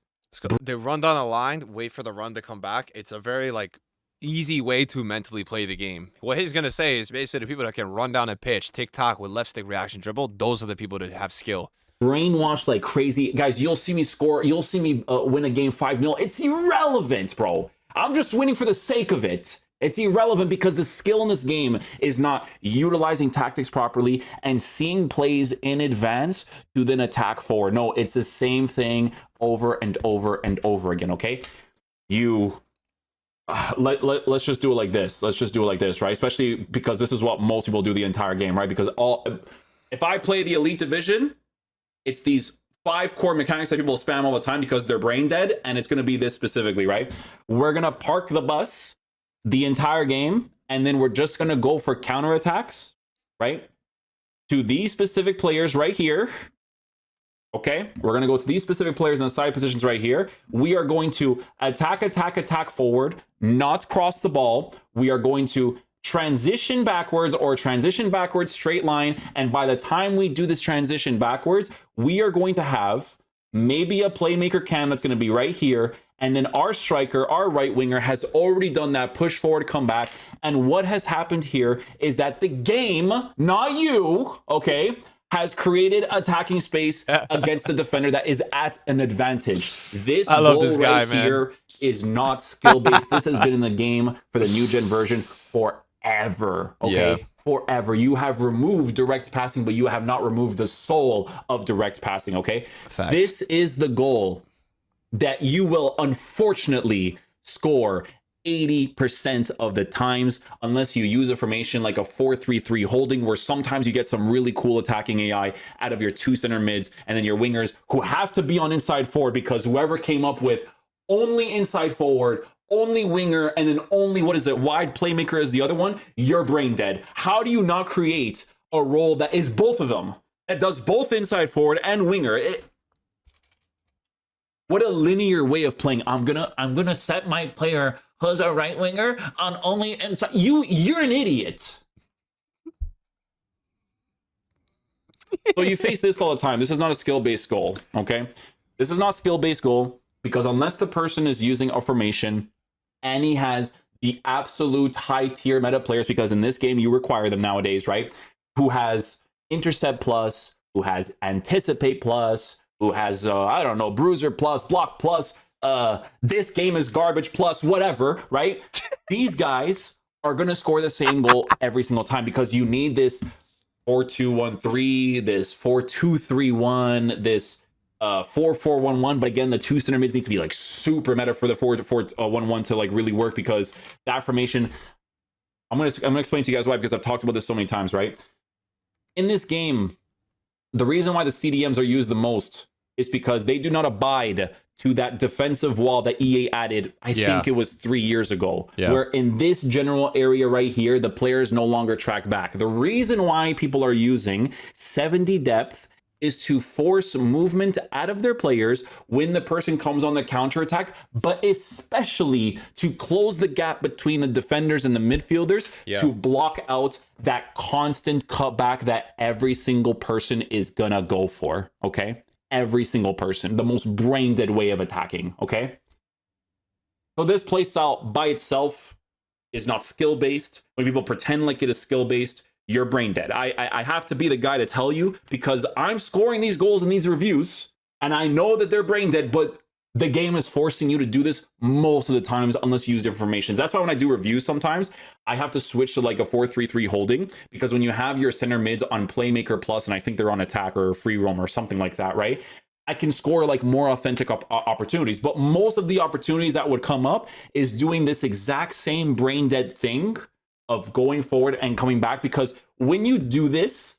They run down a line, wait for the run to come back. It's a very, like, easy way to mentally play the game. What he's going to say is basically the people that can run down a pitch, tick-tock with left stick reaction dribble, those are the people that have skill. Brainwashed like crazy. Guys, you'll see me score. You'll see me win a game 5-0. It's irrelevant, bro. I'm just winning for the sake of it. It's irrelevant because the skill in this game is not utilizing tactics properly and seeing plays in advance to then attack forward. No, it's the same thing over and over and over again, okay? Let's just do it like this. Let's just do it like this, right? Especially because this is what most people do the entire game, right? Because if I play the Elite Division, it's these 5 core mechanics that people spam all the time because they're brain dead, and it's going to be this specifically, right? We're going to park the bus the entire game, and then we're just going to go for counterattacks, right? To these specific players right here. Okay, we're going to go to these specific players in the side positions right here. We are going to attack forward, not cross the ball. We are going to transition backwards or transition backwards straight line. And by the time we do this transition backwards, we are going to have maybe a playmaker cam that's going to be right here. And then our striker, our right winger, has already done that push forward comeback. And what has happened here is that the game, not you, okay, has created attacking space against the defender that is at an advantage. This goal right here is not skill-based. This has been in the game for the new gen version forever, okay? Yeah. Forever. You have removed direct passing, but you have not removed the soul of direct passing, okay? Facts. This is the goal that you will unfortunately score 80% of the times, unless you use a formation like a 4-3-3 holding, where sometimes you get some really cool attacking AI out of your 2 center mids and then your wingers who have to be on inside forward, because whoever came up with only inside forward, only winger, and then only, wide playmaker is the other one, you're brain dead. How do you not create a role that is both of them? That does both inside forward and winger? What a linear way of playing. I'm gonna set my player who's a right winger on only inside. You're an idiot. So you face this all the time. This is not a skill-based goal, okay? This is not a skill-based goal because unless the person is using a formation and he has the absolute high-tier meta players, because in this game you require them nowadays, right? Who has intercept plus, who has anticipate plus, who has, I don't know, bruiser plus, block plus, this game is garbage plus, whatever, right? These guys are going to score the same goal every single time because you need this 4-2-1-3, this 4-2-3-1, this 4-4-1-1. But again, the 2 center mids need to be like super meta for the 4-4-1-1 to like really work, because that formation, I'm gonna explain to you guys why, because I've talked about this so many times, right? In this game, the reason why the CDMs are used the most is because they do not abide to that defensive wall that EA added, I think it was 3 years ago, where in this general area right here, the players no longer track back. The reason why people are using 70 depth is to force movement out of their players when the person comes on the counterattack, but especially to close the gap between the defenders and the midfielders to block out that constant cutback that every single person is gonna go for, okay? Every single person, the most brain dead way of attacking, okay? So this playstyle by itself is not skill based. When people pretend like it is skill based, you're brain dead. I have to be the guy to tell you, because I'm scoring these goals in these reviews and I know that they're brain dead, but the game is forcing you to do this most of the times unless you use different formations. That's why when I do reviews sometimes, I have to switch to like a 4-3-3 holding, because when you have your center mids on Playmaker Plus, and I think they're on attack or free roam or something like that, right? I can score like more authentic opportunities, but most of the opportunities that would come up is doing this exact same brain dead thing of going forward and coming back. Because when you do this,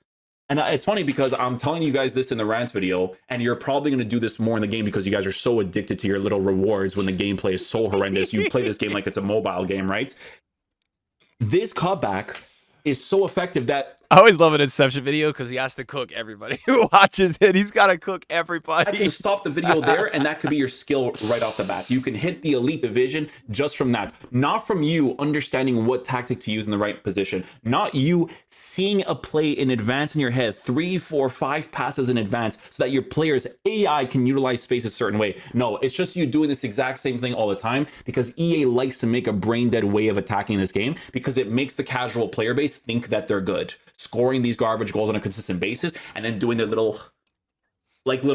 and it's funny because I'm telling you guys this in the Rant video, and you're probably going to do this more in the game because you guys are so addicted to your little rewards when the gameplay is so horrendous. You play this game like it's a mobile game, right? This cutback is so effective that I always love an Inception video because he has to cook everybody who watches it. He's got to cook everybody. I can stop the video there, and that could be your skill right off the bat. You can hit the elite division just from that. Not from you understanding what tactic to use in the right position. Not you seeing a play in advance in your head, 3, 4, 5 passes in advance, so that your player's AI can utilize space a certain way. No, it's just you doing this exact same thing all the time, because EA likes to make a brain dead way of attacking this game, because it makes the casual player base think that they're good, scoring these garbage goals on a consistent basis, and then doing the little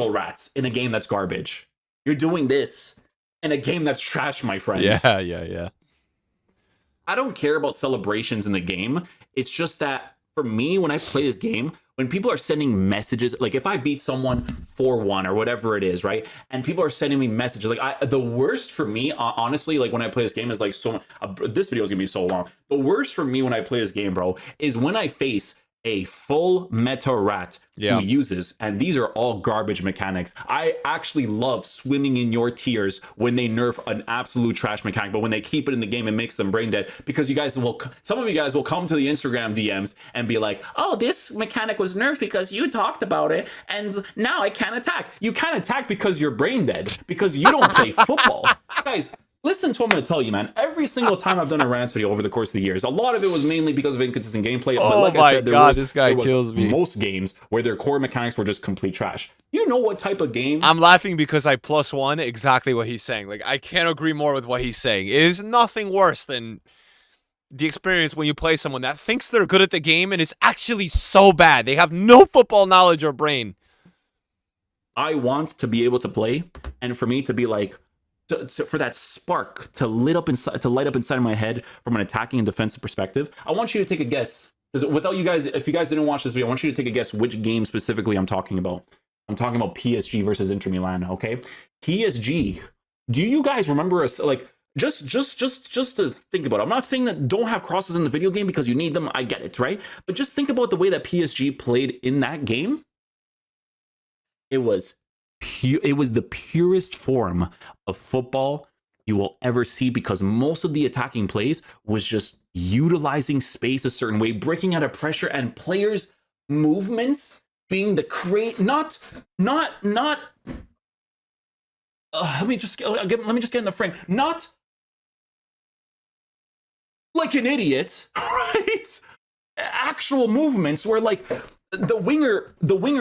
rats in a game that's garbage. You're doing this in a game that's trash, my friend. Yeah. I don't care about celebrations in the game. It's just that for me, when I play this game, when people are sending messages, like if I beat someone 4-1 or whatever it is, right? And people are sending me messages, like the worst for me, honestly, like when I play this game is like this video is gonna be so long. The worst for me when I play this game, bro, is when I face a full meta rat who uses, and these are all garbage mechanics. I actually love swimming in your tears when they nerf an absolute trash mechanic, but when they keep it in the game, it makes them brain dead, because some of you guys will come to the Instagram DMs and be like, oh, this mechanic was nerfed because you talked about it, and now I can't attack. You can't attack because you're brain dead, because you don't play football. Guys, listen to what I'm going to tell you, man. Every single time I've done a Rant video over the course of the years, a lot of it was mainly because of inconsistent gameplay. But like I said, this guy kills me. Most games where their core mechanics were just complete trash. You know what type of game? I'm laughing because I +1 exactly what he's saying. Like, I can't agree more with what he's saying. It is nothing worse than the experience when you play someone that thinks they're good at the game and is actually so bad. They have no football knowledge or brain. I want to be able to play, and for me to be like, for that spark to light up inside of my head from an attacking and defensive perspective. I want you to take a guess, because without you guys, if you guys didn't watch this video, I want you to take a guess which game specifically I'm talking about. I'm talking about PSG versus Inter Milan. Okay, PSG. Do you guys remember us? Like, just to think about it. I'm not saying that don't have crosses in the video game because you need them. I get it, right? But just think about the way that PSG played in that game. It was the purest form of football you will ever see, because most of the attacking plays was just utilizing space a certain way, breaking out of pressure, and players' movements being the not let me just get in the frame. Not like an idiot, right? Actual movements where, like, the winger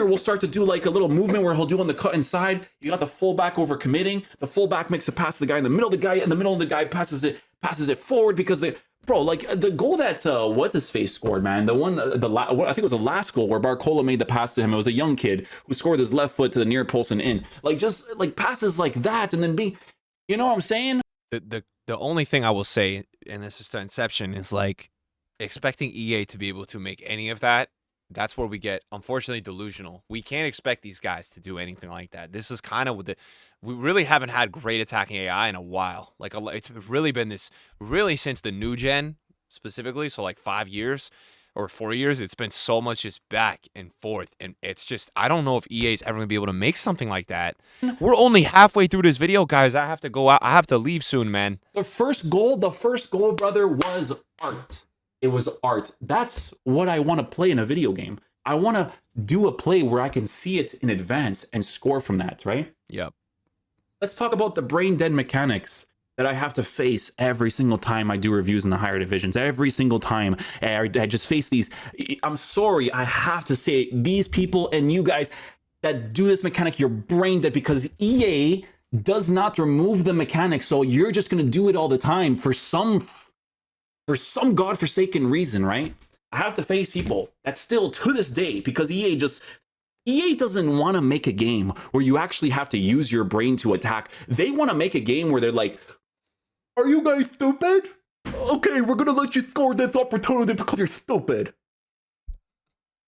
will start to do like a little movement where he'll do on the cut inside. You got the fullback over committing. The fullback makes a pass to the guy in the middle. The guy in the middle of the guy passes it forward, because like the goal that what's his face scored, man. The one I think it was the last goal where Barcola made the pass to him. It was a young kid who scored his left foot to the near post and in. Like, just like passes like that, and then you know what I'm saying? The only thing I will say, and this is to Inception, is like expecting EA to be able to make any of that. That's where we get, unfortunately, delusional. We can't expect these guys to do anything like that. This is kind of we really haven't had great attacking AI in a while. Like, it's really been this, really since the new gen, specifically, so like 5 years or 4 years, it's been so much just back and forth, and it's just I don't know if EA is ever gonna be able to make something like that. We're only halfway through this video, guys. I have to go out. I have to leave soon, man. The first goal, brother, was art. It was art. That's what I want to play in a video game. I want to do a play where I can see it in advance and score from that, right? Yep. Let's talk about the brain dead mechanics that I have to face every single time I do reviews in the higher divisions. Every single time I just face these. I'm sorry, I have to say, these people and you guys that do this mechanic, you're brain dead, because EA does not remove the mechanic, so you're just going to do it all the time for some godforsaken reason, right? I have to face people that still to this day, because EA doesn't want to make a game where you actually have to use your brain to attack. They want to make a game where they're like, are you guys stupid? Okay, we're gonna let you score this opportunity because you're stupid.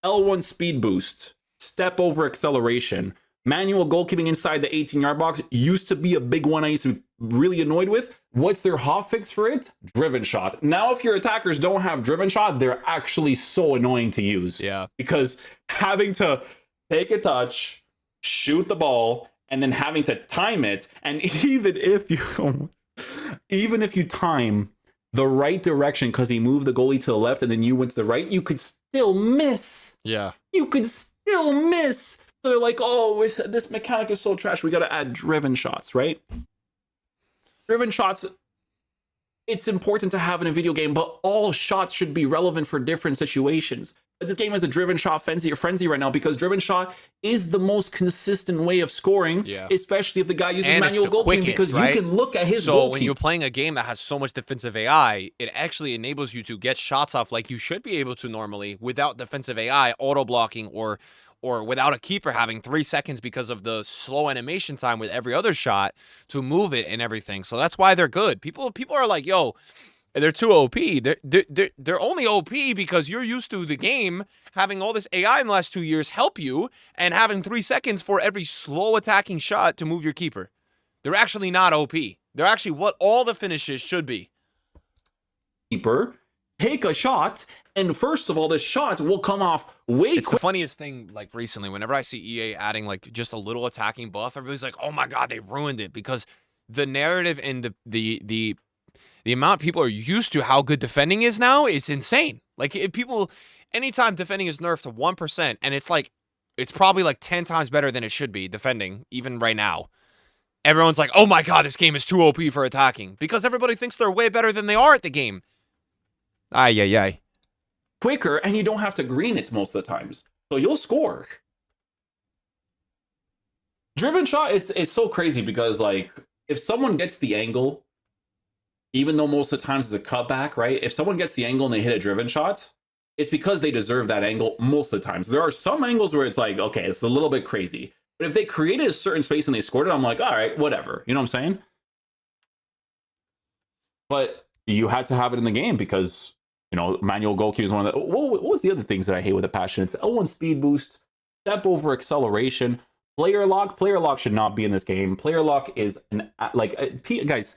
L1 speed boost, step over acceleration, manual goalkeeping inside the 18-yard box used to be a big one I used to be really annoyed with. What's their hotfix for it? Driven shot. Now, if your attackers don't have driven shot, they're actually so annoying to use. Yeah. Because having to take a touch, shoot the ball, and then having to time it, and even if you time the right direction because he moved the goalie to the left and then you went to the right, you could still miss. Yeah. You could still miss. So they're like, oh, this mechanic is so trash. We got to add driven shots, right? Driven shots, it's important to have in a video game, but all shots should be relevant for different situations. But this game is a driven shot frenzy right now because driven shot is the most consistent way of scoring, especially if the guy uses manual goalkeeping, because right? You can look at his So when you're playing a game that has so much defensive AI, it actually enables you to get shots off like you should be able to normally without defensive AI, auto blocking, or without a keeper having 3 seconds because of the slow animation time with every other shot to move it and everything. So that's why they're good. People are like, yo, they're too OP. They're only OP because you're used to the game having all this AI in the last 2 years help you and having 3 seconds for every slow attacking shot to move your keeper. They're actually not OP. They're actually what all the finishes should be. Keeper, take a shot, and first of all, this shot will come off way It's the funniest thing, like, recently, whenever I see EA adding, like, just a little attacking buff, everybody's like, oh my god, they ruined it, because the narrative and the amount people are used to how good defending is now is insane. Like, if people, anytime defending is nerfed to 1%, and it's like, it's probably like 10 times better than it should be, defending, even right now. Everyone's like, oh my god, this game is too OP for attacking, because everybody thinks they're way better than they are at the game. Ay. Quicker, and you don't have to green it most of the times, so you'll score. Driven shot, it's so crazy because, like, if someone gets the angle, even though most of the times it's a cutback, right? If someone gets the angle and they hit a driven shot, it's because they deserve that angle most of the times. There are some angles where it's like, okay, it's a little bit crazy, but if they created a certain space and they scored it, I'm like, all right, whatever. You know what I'm saying? But you had to have it in the game because, you know, manual goalkeeping is one of the... What was the other things that I hate with a passion? It's L1 speed boost, step over acceleration, player lock. Player lock should not be in this game. Player lock is guys,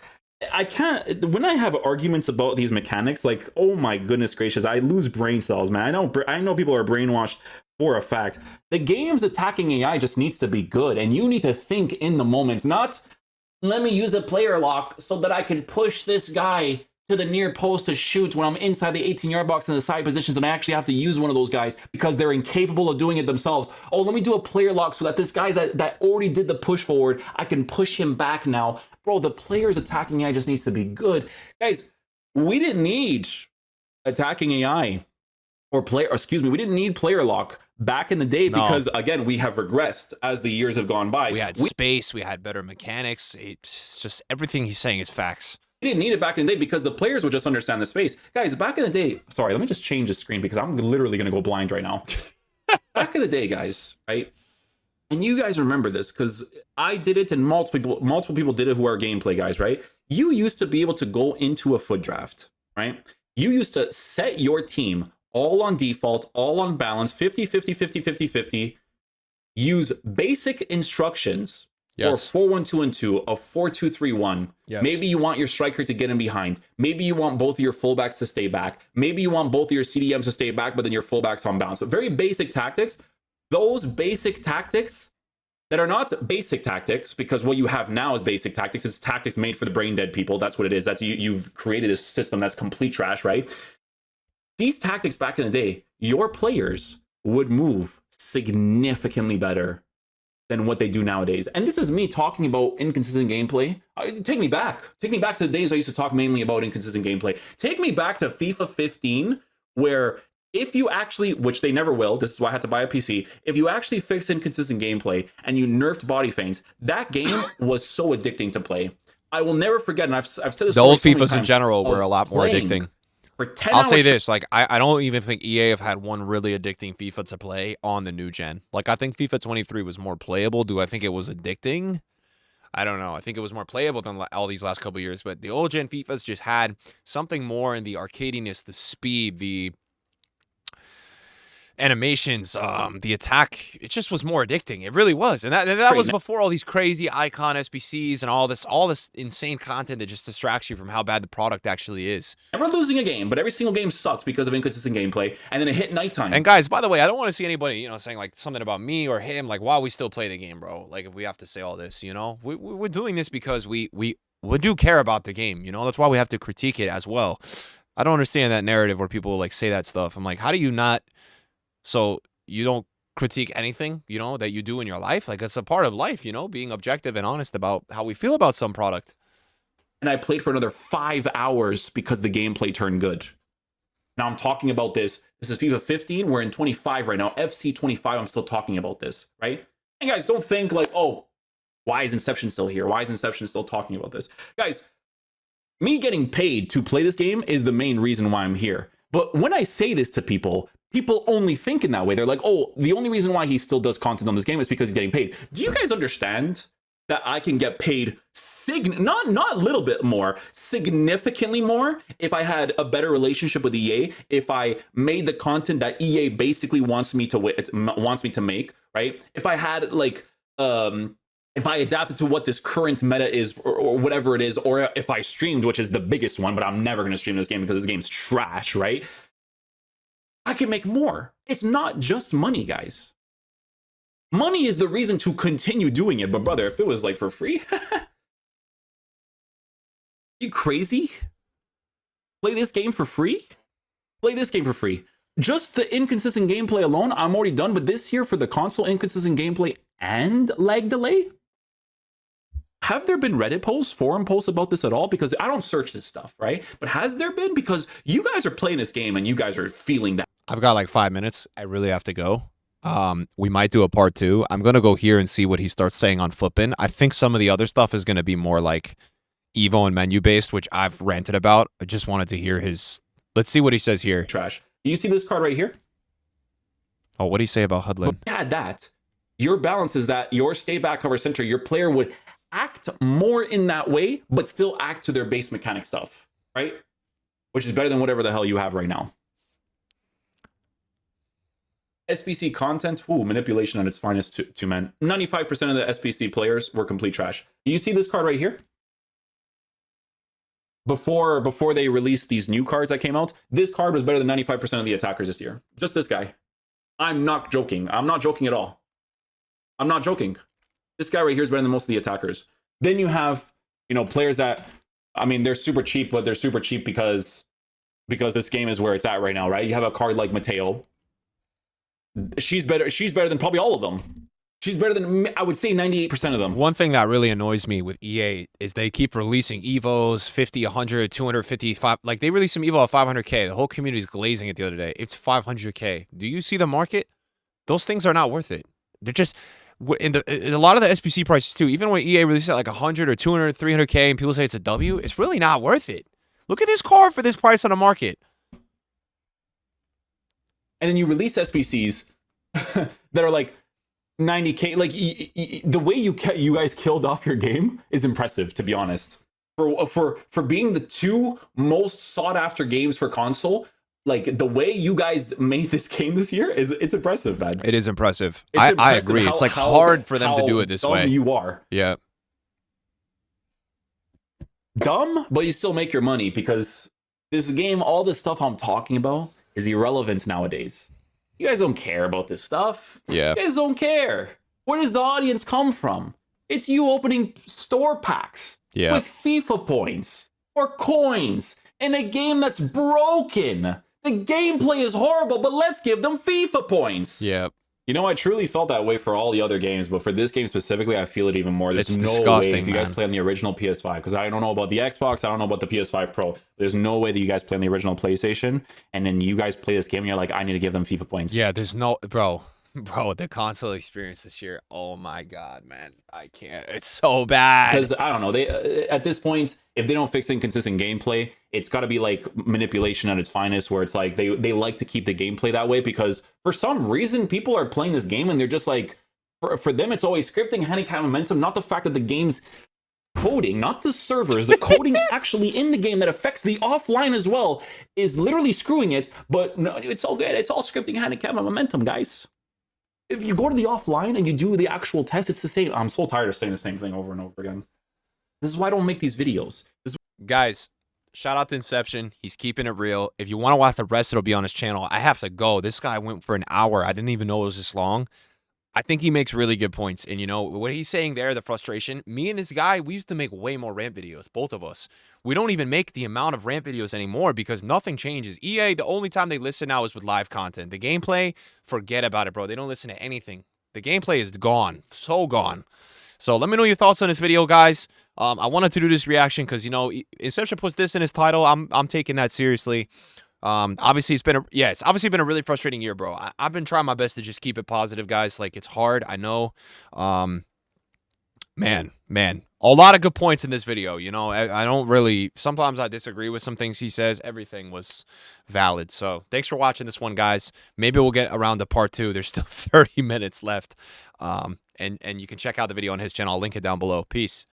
I can't... When I have arguments about these mechanics, like, oh my goodness gracious, I lose brain cells, man. I know people are brainwashed for a fact. The game's attacking AI just needs to be good, and you need to think in the moments, not let me use a player lock so that I can push this guy to the near post to shoot when I'm inside the 18-yard box in the side positions, and I actually have to use one of those guys because they're incapable of doing it themselves. Oh, let me do a player lock so that this guy that already did the push forward, I can push him back now. Bro, the player's attacking AI just needs to be good. Guys, we didn't need attacking AI we didn't need player lock back in the day because, again, we have regressed as the years have gone by. We had space, we had better mechanics. It's just everything he's saying is facts. We didn't need it back in the day because the players would just understand the space. Guys, back in the day, sorry, let me just change the screen because I'm literally going to go blind right now. Back in the day, guys, right? And you guys remember this because I did it and multiple people did it who are gameplay guys, right? You used to be able to go into a foot draft, right? You used to set your team all on default, all on balance, 50, 50, 50, 50, 50. Use basic instructions Yes. 4-1-2-2, a 4-2-3-1. Yes. Maybe you want your striker to get in behind. Maybe you want both of your fullbacks to stay back. Maybe you want both of your CDMs to stay back, but then your fullbacks on bounce. So very basic tactics. Those basic tactics that are not basic tactics, because what you have now is basic tactics. It's tactics made for the brain dead people. That's what it is. That's you've created a system that's complete trash, right? These tactics back in the day, your players would move significantly better than what they do nowadays. And this is me talking about inconsistent gameplay. Take me back. Take me back to the days I used to talk mainly about inconsistent gameplay. Take me back to FIFA 15, where if you actually, which they never will, this is why I had to buy a PC, if you actually fix inconsistent gameplay and you nerfed body feints, that game was so addicting to play. I will never forget, and I've said this. The old FIFAs in general were a lot more addicting. For 10 I'll hours say this, like, I don't even think EA have had one really addicting FIFA to play on the new gen. Like, I think FIFA 23 was more playable. Do I think it was addicting? I don't know. I think it was more playable than all these last couple of years. But the old gen FIFAs just had something more in the arcadiness, the speed, the animations, the attack. It just was more addicting. It really was. And that was before all these crazy icon SBCs and all this insane content that just distracts you from how bad the product actually is. Never losing a game, but every single game sucks because of inconsistent gameplay. And then it hit nighttime. And guys, by the way, I don't want to see anybody, saying like something about me or him, like, why we still play the game, bro. Like, if we have to say all this, we're doing this because we do care about the game. That's why we have to critique it as well. I don't understand that narrative where people like say that stuff. I'm like, how do you not? So you don't critique anything, that you do in your life? Like, it's a part of life, being objective and honest about how we feel about some product. And I played for another 5 hours because the gameplay turned good. Now I'm talking about this. This is FIFA 15. We're in 25 right now. FC 25, I'm still talking about this, right? And guys, don't think like, oh, why is Inception still here? Why is Inception still talking about this? Guys, me getting paid to play this game is the main reason why I'm here. But when I say this to people only think in that way. They're like, oh, the only reason why he still does content on this game is because he's getting paid. Do you guys understand that I can get paid not a little bit more, significantly more if I had a better relationship with EA, if I made the content that EA basically wants me to make, right? If I had like if I adapted to what this current meta is or whatever it is, or if I streamed, which is the biggest one, but I'm never going to stream this game because this game's trash, right? I can make more. It's not just money, guys. Money is the reason to continue doing it. But brother, if it was like for free, you crazy? Play this game for free? Play this game for free. Just the inconsistent gameplay alone, I'm already done. But this year for the console inconsistent gameplay and lag delay, have there been Reddit posts, forum posts about this at all? Because I don't search this stuff, right? But has there been? Because you guys are playing this game and you guys are feeling that. I've got like 5 minutes. I really have to go. We might do a part 2. I'm going to go here and see what he starts saying on Footbin. I think some of the other stuff is going to be more like Evo and menu based, which I've ranted about. I just wanted to hear his... Let's see what he says here. Trash. Do you see this card right here? Oh, what do you say about Hudlin? If you had that, your balance is that your stay back cover center, your player would act more in that way, but still act to their base mechanic stuff, right? Which is better than whatever the hell you have right now. SBC content, manipulation at its finest, two men. 95% of the SBC players were complete trash. You see this card right here? Before they released these new cards that came out, this card was better than 95% of the attackers this year. Just this guy. I'm not joking. I'm not joking at all. I'm not joking. This guy right here is better than most of the attackers. Then you have, players that, they're super cheap, but they're super cheap because this game is where it's at right now, right? You have a card like Mateo. She's better than probably all of them. She's better than, I would say, 98% of them. One thing that really annoys me with EA is they keep releasing Evos, 50, 100, 255. Like, they released some Evo at 500K. The whole community is glazing it the other day. It's 500K. Do you see the market? Those things are not worth it. They're just... in a lot of the SBC prices, too, even when EA releases it like 100 or 200, 300K and people say it's a W, it's really not worth it. Look at this card for this price on the market. And then you release SBCs that are like 90K. Like the way you guys killed off your game is impressive, to be honest. For being the two most sought after games for console, like the way you guys made this game this year it's impressive, man. It is impressive. It's I impressive agree. It's like hard for them to do it this dumb way. You are Yeah. dumb, but you still make your money because this game, all this stuff I'm talking about is irrelevant nowadays. You guys don't care about this stuff. Yeah. You guys don't care. Where does the audience come from? It's you opening store packs with FIFA points or coins in a game that's broken. The gameplay is horrible, but let's give them FIFA points. Yeah. You know, I truly felt that way for all the other games, but for this game specifically, I feel it even more. There's It's no disgusting, way if you guys man. play on the original PS5, because I don't know about the Xbox, I don't know about the PS5 Pro. There's no way that you guys play on the original PlayStation, and then you guys play this game, and you're like, I need to give them FIFA points. Yeah, there's no, bro, the console experience this year. Oh my God, man. I can't. It's so bad. Because, I don't know, they at this point, if they don't fix inconsistent gameplay, it's got to be like manipulation at its finest, where it's like they like to keep the gameplay that way because for some reason people are playing this game and they're just like, for them it's always scripting, handicap momentum, not the fact that the game's coding, not the servers, the coding actually in the game that affects the offline as well is literally screwing it. But no, it's all good. It's all scripting, handicap, and momentum, guys. If you go to the offline and you do the actual test, it's the same. I'm so tired of saying the same thing over and over again. This is why I don't make these videos. Guys, shout out to Inception. He's keeping it real. If you want to watch the rest, it'll be on his channel. I have to go. This guy went for an hour. I didn't even know it was this long. I think he makes really good points. And, you know, what he's saying there, the frustration, me and this guy, we used to make way more rant videos, both of us. We don't even make the amount of rant videos anymore because nothing changes. EA, the only time they listen now is with live content. The gameplay, forget about it, bro. They don't listen to anything. The gameplay is gone. So gone. So let me know your thoughts on this video, guys. I wanted to do this reaction because, you know, Inception puts this in his title. I'm taking that seriously. Obviously it's obviously been a really frustrating year, bro. I've been trying my best to just keep it positive, guys. Like, it's hard, I know. Man, a lot of good points in this video. You know, I don't really, sometimes I disagree with some things he says. Everything was valid. So thanks for watching this one, guys. Maybe we'll get around to part 2. There's still 30 minutes left. And you can check out the video on his channel. I'll link it down below. Peace.